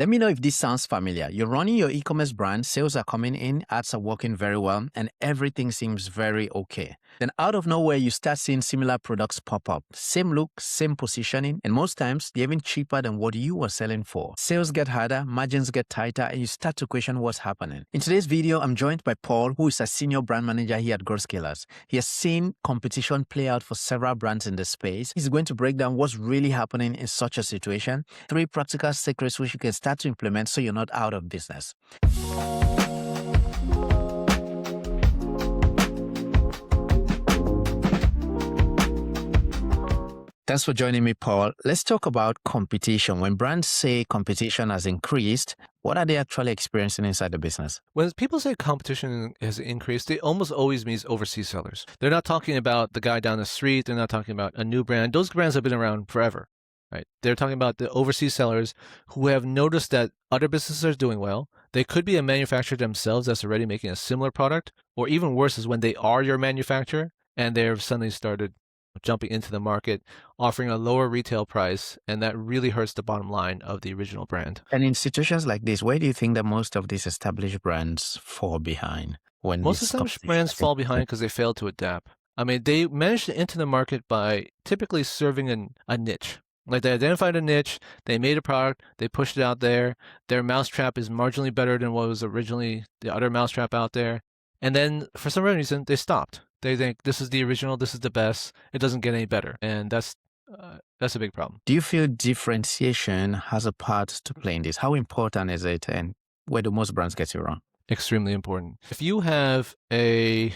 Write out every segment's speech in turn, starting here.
Let me know if this sounds familiar. You're running your e-commerce brand, sales are coming in, ads are working very well, and everything seems very okay. Then out of nowhere, you start seeing similar products pop up. Same look, same positioning, and most times, they're even cheaper than what you were selling for. Sales get harder, margins get tighter, and you start to question what's happening. In today's video, I'm joined by Paul, who is a senior brand manager here at Growthscalers. He has seen competition play out for several brands in the space. He's going to break down what's really happening in such a situation, 3 practical secrets which you can start to implement so you're not out of business. Thanks for joining me, Paul. Let's talk about competition. When brands say competition has increased, what are they actually experiencing inside the business? When people say competition has increased, it almost always means overseas sellers. They're not talking about the guy down the street. They're not talking about a new brand. Those brands have been around forever, right? They're talking about the overseas sellers who have noticed that other businesses are doing well. They could be a manufacturer themselves that's already making a similar product, or even worse is when they are your manufacturer and they've suddenly started jumping into the market, offering a lower retail price, and that really hurts the bottom line of the original brand. And in situations like this, where do you think that most of these established brands fall behind? When Most established brands fall behind because they fail to adapt. I mean, they managed to enter the market by typically serving a niche. Like they identified a niche, they made a product, they pushed it out there. Their mousetrap is marginally better than what was originally the other mousetrap out there. And then for some reason, they stopped. They think this is the original, this is the best. It doesn't get any better. And that's a big problem. Do you feel differentiation has a part to play in this? How important is it, and where do most brands get it wrong? Extremely important. If you have a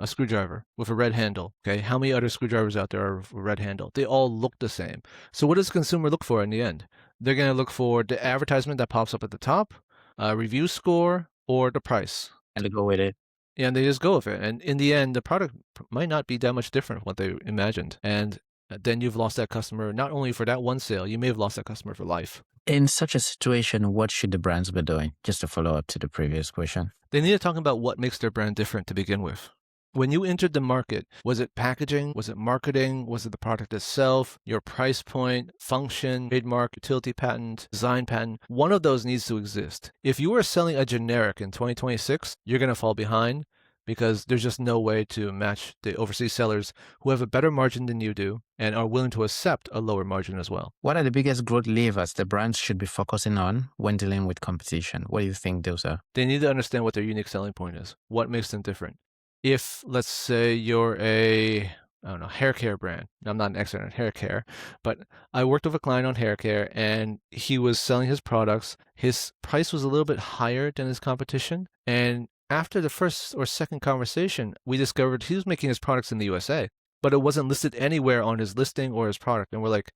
screwdriver with a red handle, okay, how many other screwdrivers out there are with a red handle? They all look the same. So what does the consumer look for in the end? They're going to look for the advertisement that pops up at the top, review score, or the price. And they go with it. And they just go with it. And in the end, the product might not be that much different from what they imagined. And then you've lost that customer, not only for that one sale, you may have lost that customer for life. In such a situation, what should the brands be doing? Just to follow up to the previous question. They need to talk about what makes their brand different to begin with. When you entered the market, was it packaging? Was it marketing? Was it the product itself? Your price point, function, trademark, utility patent, design patent? One of those needs to exist. If you are selling a generic in 2026, you're going to fall behind because there's just no way to match the overseas sellers who have a better margin than you do and are willing to accept a lower margin as well. What are the biggest growth levers the brands should be focusing on when dealing with competition? What do you think those are? They need to understand what their unique selling point is. What makes them different? If, let's say, you're hair care brand. I'm not an expert on hair care, but I worked with a client on hair care and he was selling his products. His price was a little bit higher than his competition. And after the first or second conversation, we discovered he was making his products in the USA, but it wasn't listed anywhere on his listing or his product. And we're like,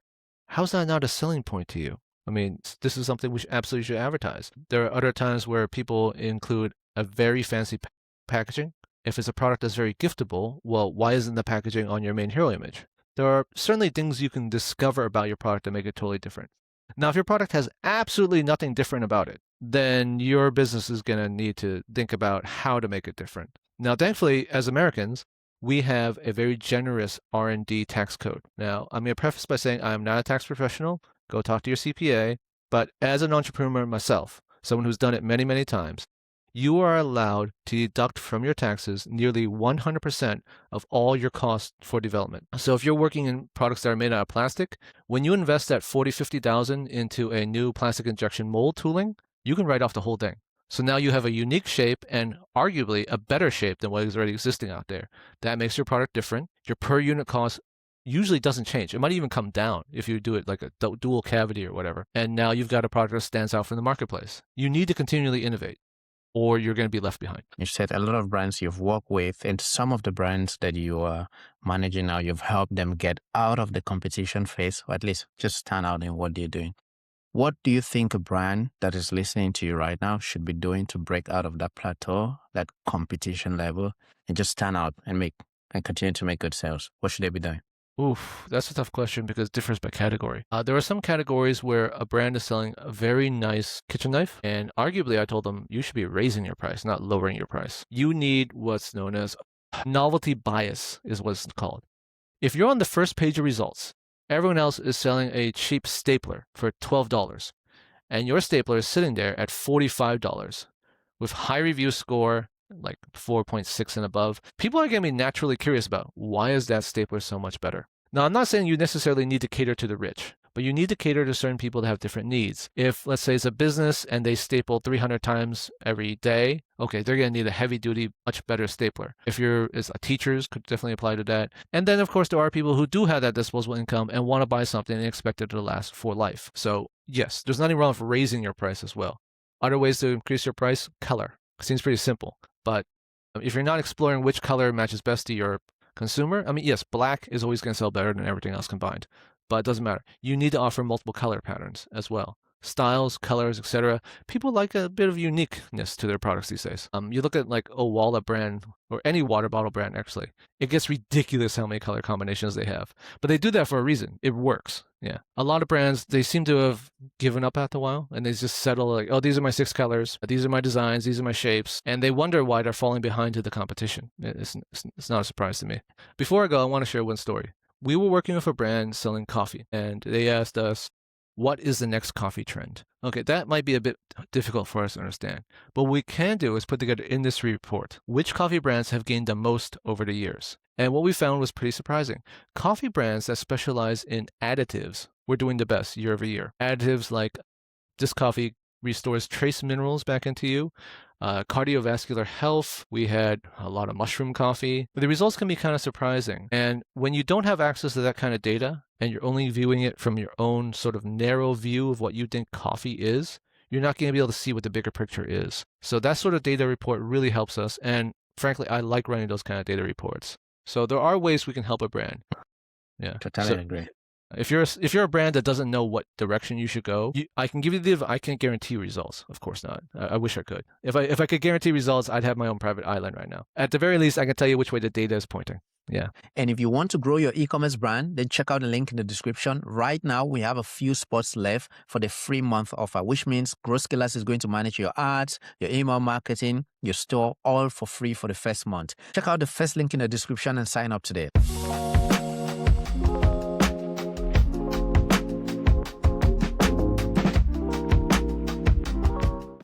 how's that not a selling point to you? I mean, this is something we absolutely should advertise. There are other times where people include a very fancy packaging. If it's a product that's very giftable, well, why isn't the packaging on your main hero image? There are certainly things you can discover about your product to make it totally different. Now, if your product has absolutely nothing different about it, then your business is going to need to think about how to make it different. Now, thankfully, as Americans, we have a very generous R&D tax code. Now, I'm going to preface by saying I am not a tax professional. Go talk to your CPA. But as an entrepreneur myself, someone who's done it many, many times, you are allowed to deduct from your taxes nearly 100% of all your costs for development. So if you're working in products that are made out of plastic, when you invest that $40,000, $50,000 into a new plastic injection mold tooling, you can write off the whole thing. So now you have a unique shape and arguably a better shape than what is already existing out there. That makes your product different. Your per unit cost usually doesn't change. It might even come down if you do it like a dual cavity or whatever. And now you've got a product that stands out from the marketplace. You need to continually innovate, or you're going to be left behind. You said a lot of brands you've worked with, and some of the brands that you are managing now, you've helped them get out of the competition phase, or at least just stand out in what they're doing. What do you think a brand that is listening to you right now should be doing to break out of that plateau, that competition level, and just stand out and continue to make good sales? What should they be doing? Oof, that's a tough question because it differs by category. There are some categories where a brand is selling a very nice kitchen knife, and arguably I told them you should be raising your price, not lowering your price. You need what's known as novelty bias is what it's called. If you're on the first page of results, everyone else is selling a cheap stapler for $12, and your stapler is sitting there at $45 with high review score, like 4.6 and above, people are going to be naturally curious about why is that stapler so much better. Now, I'm not saying you necessarily need to cater to the rich, but you need to cater to certain people that have different needs. If, let's say, it's a business and they staple 300 times every day, okay, they're going to need a heavy-duty, much better stapler. If you're teachers, could definitely apply to that. And then, of course, there are people who do have that disposable income and want to buy something and expect it to last for life. So, yes, there's nothing wrong with raising your price as well. Other ways to increase your price, color. Seems pretty simple. But if you're not exploring which color matches best to your consumer, I mean, yes, black is always going to sell better than everything else combined, but it doesn't matter. You need to offer multiple color patterns as well. Styles, colors, etc. People like a bit of uniqueness to their products these days. You look at like Owala brand or any water bottle brand, actually, it gets ridiculous how many color combinations they have. But they do that for a reason. It works. Yeah. A lot of brands, they seem to have given up after a while and they just settle like, oh, these are my 6 colors. These are my designs. These are my shapes. And they wonder why they're falling behind to the competition. It's not a surprise to me. Before I go, I want to share one story. We were working with a brand selling coffee and they asked us, what is the next coffee trend? Okay, that might be a bit difficult for us to understand. But what we can do is put together an industry report. Which coffee brands have gained the most over the years? And what we found was pretty surprising. Coffee brands that specialize in additives were doing the best year over year. Additives like this coffee restores trace minerals back into you. Cardiovascular health, we had a lot of mushroom coffee. But the results can be kind of surprising. And when you don't have access to that kind of data, and you're only viewing it from your own sort of narrow view of what you think coffee is, you're not going to be able to see what the bigger picture is. So that sort of data report really helps us. And frankly, I like running those kind of data reports. So there are ways we can help a brand. Yeah. Totally agree. If you're a brand that doesn't know what direction you should go, I can give you I can't guarantee results. Of course not. I wish I could. If I could guarantee results, I'd have my own private island right now. At the very least, I can tell you which way the data is pointing. Yeah. And if you want to grow your e-commerce brand, then check out the link in the description. Right now, we have a few spots left for the free month offer, which means GrowthScalers is going to manage your ads, your email marketing, your store, all for free for the first month. Check out the first link in the description and sign up today.